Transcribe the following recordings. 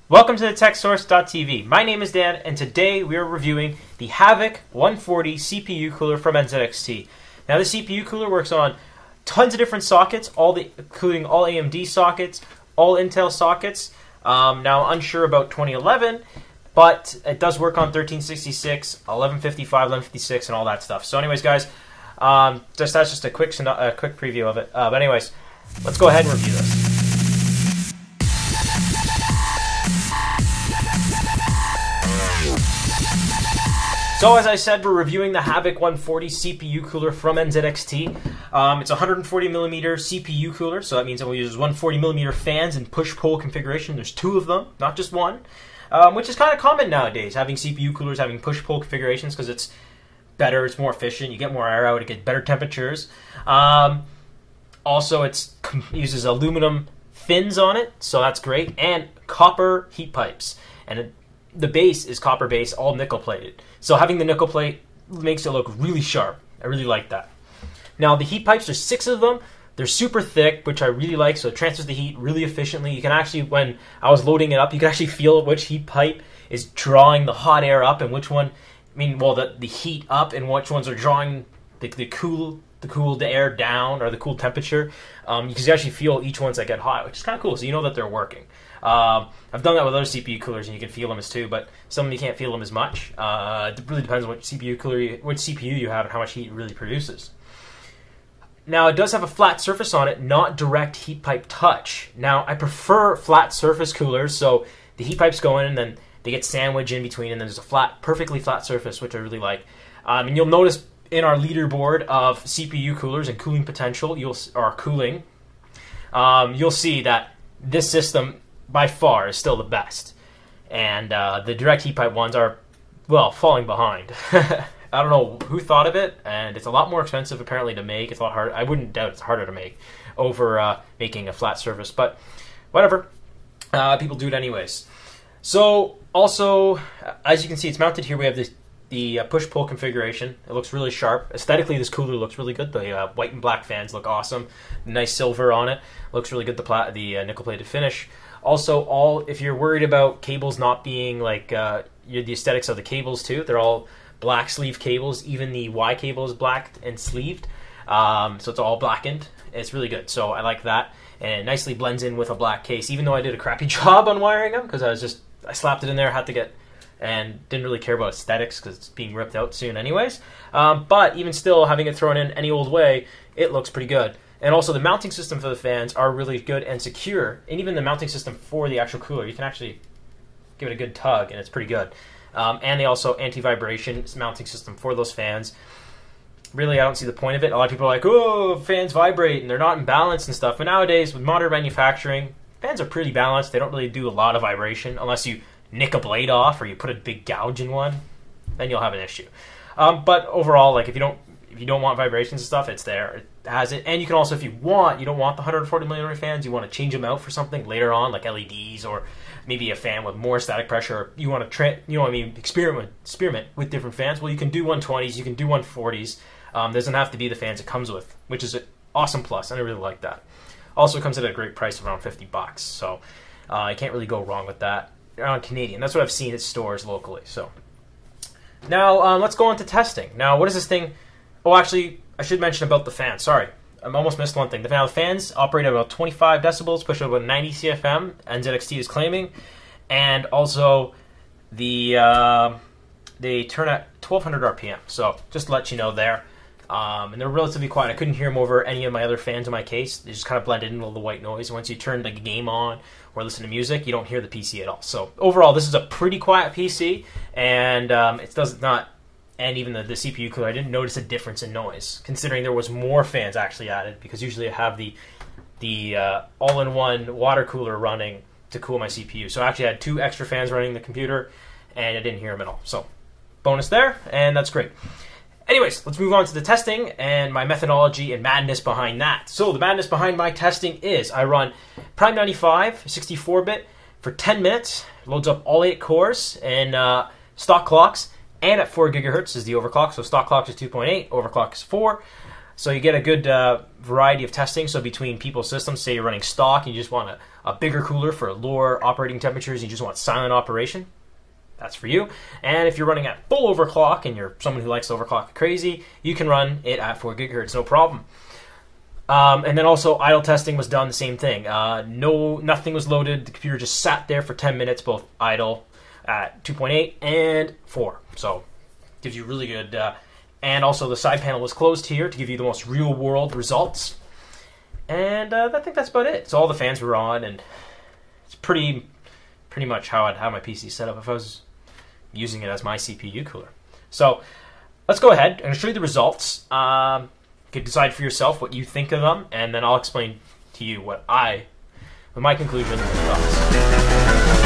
Welcome to the TechSource.tv. My name is Dan, and today we are reviewing the Havik 140 CPU cooler from NZXT. Now, this CPU cooler works on tons of different sockets, including all AMD sockets, all Intel sockets. Now, unsure about 2011, but it does work on 1366, 1155, 1156, and all that stuff. So, anyways, guys, that's just a quick preview of it. But anyways, let's go ahead and review this. So as I said, we're reviewing the Havik 140 CPU cooler from NZXT. It's a 140mm CPU cooler, so that means it will use 140mm fans in push-pull configuration. There's two of them, not just one, which is kind of common nowadays, having CPU coolers having push-pull configurations, because it's better, it's more efficient, you get more air out, it gets better temperatures. Also, it uses aluminum fins on it, so that's great, and copper heat pipes. And the base is copper base, all nickel plated. So having the nickel plate makes it look really sharp. I really like that. Now the heat pipes, there's 6 of them. They're super thick, which I really like, so it transfers the heat really efficiently. You can actually, when I was loading it up, you can actually feel which heat pipe is drawing the hot air up and which one, the heat up, and which ones are drawing the cooled air down, or the cool temperature. You can actually feel each ones that get hot, which is kind of cool, so you know that they're working. I've done that with other CPU coolers, and you can feel them as too, but some of you can't feel them as much. It really depends on which CPU you have and how much heat it really produces. Now, it does have a flat surface on it, not direct heat pipe touch. Now, I prefer flat surface coolers, so the heat pipes go in, and then they get sandwiched in between, and then there's a perfectly flat surface, which I really like. And you'll notice in our leaderboard of CPU coolers and cooling potential, you'll see that this system by far is still the best, and the direct heat pipe ones are, well, falling behind. I don't know who thought of it, and it's a lot more expensive apparently to make. It's a lot harder. I wouldn't doubt it's harder to make over making a flat surface, but whatever. People do it anyways. So also, as you can see, it's mounted here. We have the push-pull configuration. It looks really sharp. Aesthetically, this cooler looks really good. The white and black fans look awesome. Nice silver on it. Looks really good, the nickel-plated finish. Also, if you're worried about cables not being like the aesthetics of the cables too, they're all black sleeve cables. Even the Y cable is black and sleeved, so it's all blackened. It's really good, so I like that, and it nicely blends in with a black case. Even though I did a crappy job on wiring them, because I slapped it in there, and didn't really care about aesthetics because it's being ripped out soon anyways. But even still, having it thrown in any old way, it looks pretty good. And also, the mounting system for the fans are really good and secure. And even the mounting system for the actual cooler, you can actually give it a good tug, and it's pretty good. And they also anti-vibration mounting system for those fans. Really, I don't see the point of it. A lot of people are like, oh, fans vibrate, and they're not in balance and stuff. But nowadays, with modern manufacturing, fans are pretty balanced. They don't really do a lot of vibration, unless you nick a blade off or you put a big gouge in one. Then you'll have an issue. But overall, like if you don't want vibrations and stuff, it's there. It has it. And you can also, if you don't want the 140mm fans, you want to change them out for something later on, like LEDs, or maybe a fan with more static pressure. Or you want to experiment with different fans. Well, you can do 120s, you can do 140s. Doesn't have to be the fans it comes with, which is an awesome plus, and I really like that. Also, it comes at a great price of around $50, so you can't really go wrong with that. Around Canadian. That's what I've seen at stores locally. So now let's go on to testing. Now, what is this thing? Oh, actually, I should mention about the fan. Sorry, I almost missed one thing. The fans operate at about 25 decibels, push at about 90 CFM. NZXT is claiming, and also they turn at 1200 RPM. So just to let you know there. And they're relatively quiet. I couldn't hear them over any of my other fans in my case. They just kind of blended in with the white noise. Once you turn the game on or listen to music, you don't hear the PC at all. So overall, this is a pretty quiet PC, and it does not. And even the CPU cooler, I didn't notice a difference in noise, considering there was more fans actually added, because usually I have the all-in-one water cooler running to cool my CPU. So I actually had 2 extra fans running the computer, and I didn't hear them at all. So bonus there, and that's great. Anyways, let's move on to the testing and my methodology and madness behind that. So the madness behind my testing is I run Prime 95 64-bit for 10 minutes, loads up all 8 cores and stock clocks, and at 4 gigahertz is the overclock. So stock clock is 2.8, overclock is 4. So you get a good variety of testing. So between people's systems, say you're running stock, and you just want a bigger cooler for lower operating temperatures, you just want silent operation, that's for you. And if you're running at full overclock and you're someone who likes to overclock crazy, you can run it at 4 gigahertz, no problem. And then also idle testing was done the same thing. Nothing was loaded. The computer just sat there for 10 minutes, both idle at 2.8 and 4. So gives you really good. And also the side panel was closed here to give you the most real world results. And I think that's about it. So all the fans were on, and it's pretty much how I'd have my PC set up if I was using it as my CPU cooler. So let's go ahead. I'm going to show you the results. You can decide for yourself what you think of them, and then I'll explain to you what my conclusions and thoughts.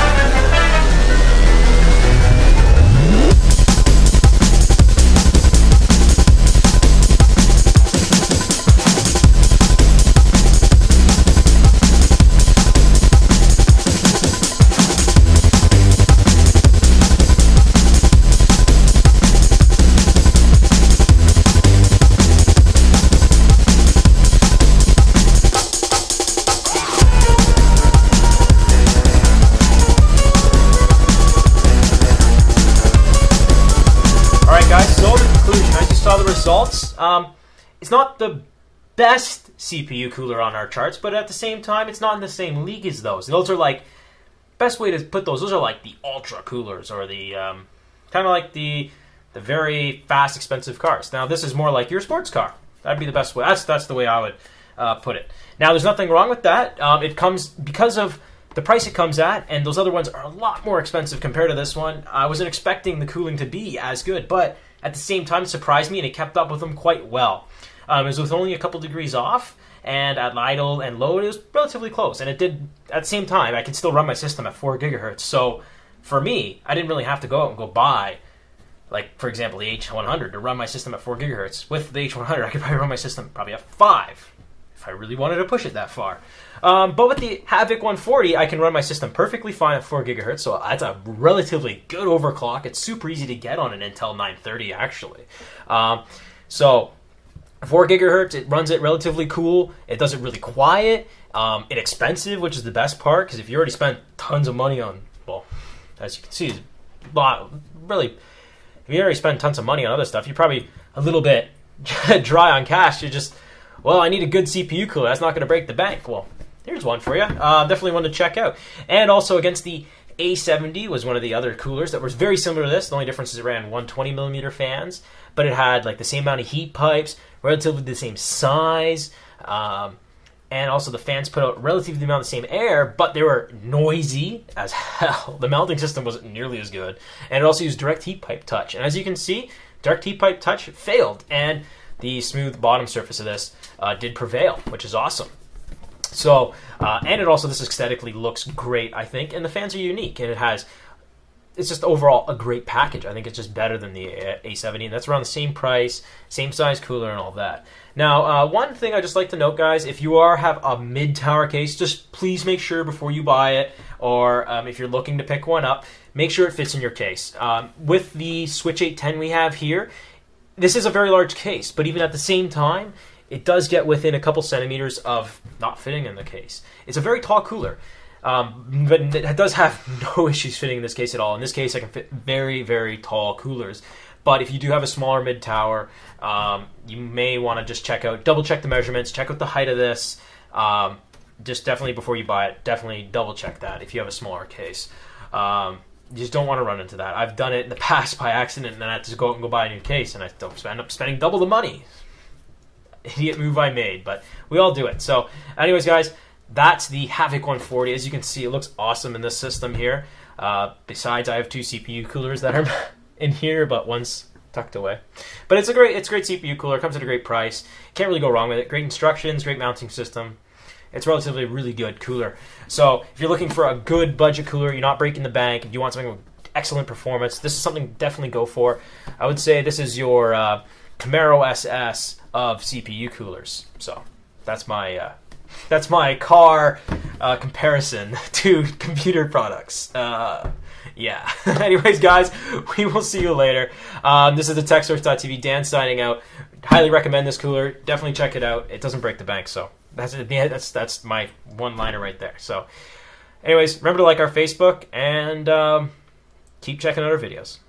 Results. It's not the best CPU cooler on our charts, but at the same time, it's not in the same league as those. Those are like, best way to put those are like the ultra coolers, or the kind of like the very fast, expensive cars. Now, this is more like your sports car. That'd be the best way. That's the way I would put it. Now, there's nothing wrong with that. It comes because of the price it comes at, and those other ones are a lot more expensive compared to this one. I wasn't expecting the cooling to be as good, but at the same time, it surprised me, and it kept up with them quite well. It was with only a couple degrees off, and at idle and load, it was relatively close. And it did, at the same time, I could still run my system at 4 gigahertz. So for me, I didn't really have to go out and go buy, like, for example, the H100 to run my system at 4 gigahertz. With the H100, I could probably run my system probably at 5 if I really wanted to push it that far. But with the Havik 140, I can run my system perfectly fine at 4 gigahertz, so that's a relatively good overclock. It's super easy to get on an Intel 930, actually. So 4 gigahertz, it runs it relatively cool. It does it really quiet. It's expensive, which is the best part, because if you already spent tons of money on, well, as you can see, really, if you already spend tons of money on other stuff, you're probably a little bit dry on cash. You're just, well, I need a good CPU cooler. That's not going to break the bank. Well, here's one for you. Definitely one to check out. And also against the A70 was one of the other coolers that was very similar to this. The only difference is it ran 120mm fans, but it had like the same amount of heat pipes, relatively the same size, and also the fans put out relatively the amount of the same air, but they were noisy as hell. The mounting system wasn't nearly as good, and it also used direct heat pipe touch. And as you can see, direct heat pipe touch failed, and the smooth bottom surface of this did prevail, which is awesome. So, and it also, this aesthetically looks great, I think, and the fans are unique, and it's just overall a great package. I think it's just better than the A70, and that's around the same price, same size cooler, and all that. Now, one thing I just like to note, guys, if you have a mid-tower case, just please make sure before you buy it, or if you're looking to pick one up, make sure it fits in your case. With the Switch 810 we have here, this is a very large case, but even at the same time, it does get within a couple centimeters of not fitting in the case. It's a very tall cooler, but it does have no issues fitting in this case at all. In this case, I can fit very, very tall coolers. But if you do have a smaller mid-tower, you may want to just double-check the measurements, check out the height of this. Just definitely before you buy it, definitely double-check that if you have a smaller case. You just don't want to run into that. I've done it in the past by accident, and then I had to go out and go buy a new case, and I end up spending double the money. Idiot move I made, but we all do it. So anyways, guys, that's the Havik 140. As you can see, it looks awesome in this system here. Besides, I have two CPU coolers that are in here, but one's tucked away. But it's a great CPU cooler. It comes at a great price. Can't really go wrong with it. Great instructions, great mounting system. It's relatively really good cooler. So if you're looking for a good budget cooler, you're not breaking the bank, if you want something with excellent performance, this is something to definitely go for. I would say this is your Camaro SS of CPU coolers. So that's my That's my car comparison to computer products. Yeah. Anyways, guys, we will see you later. This is the TechSource.tv. Dan signing out. Highly recommend this cooler. Definitely check it out. It doesn't break the bank, so that's my one-liner right there. So, anyways, remember to like our Facebook and keep checking out our videos.